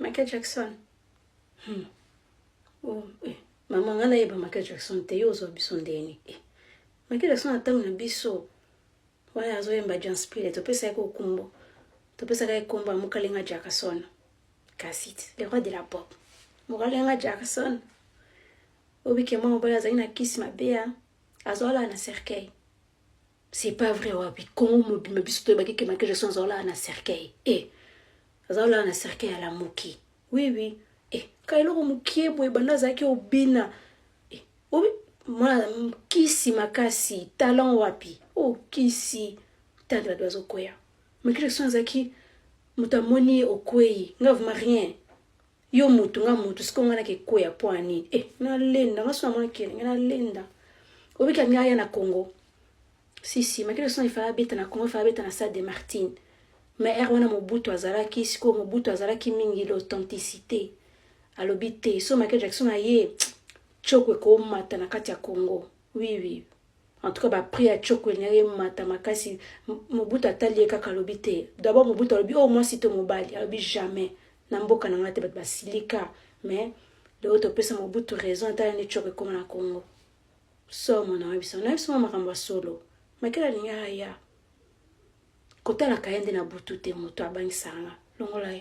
Michael Jackson. Oh, Maman ngana yeba Michael Jackson te yozo bisondeni. Michael Jackson atamu na biso. Waya azo yemba John Spirit. Topesa yako kumbo. Topesa kaya kumbo mukalenga Jackson. Kassit, le roi de la pop. Mukalenga Jackson. Obike mwa mbaya zaina kiss mabea. Azola na cercueil. C'est pas vrai wapi. Comment me biso to baki ke Michael Jackson azola na cercueil. Azola na cercueil à la moki. Oui. Kailoko mukie boy banda zaki obina. Obi mwana kisi makasi talent wapi. Kisi tanda dozo koya. Michael Jackson zaki mutamoni okwei ngavuma rien. Yo mutu nga mutu sikonga na ke koya poani. Na lenda ngaso na mwana kele na lenda. Obi kanga ya na Congo. Si Michael Jackson ifala beta na Congo ifala beta na Stade de Martyrs. Mais erwana Mobutu azalaki siko Mobutu azalaki mingi l'authenticité. Alobite so Michael Jackson aye chokwe ko mata na kati ya Congo. Oui. En tout cas ba priya chokwe nyare mata makasi Mobutu atali kaka lobite. D'abord Mobutu alobi moi sito mobali alobi jamais na mboka na ngate bat basilika mais le autre pesa Mobutu raison atali ni chokwe ko na Congo. So mona wabisa na biso makambo solo. Makela linga ya kotala kayende na butu te moto abangisanga longola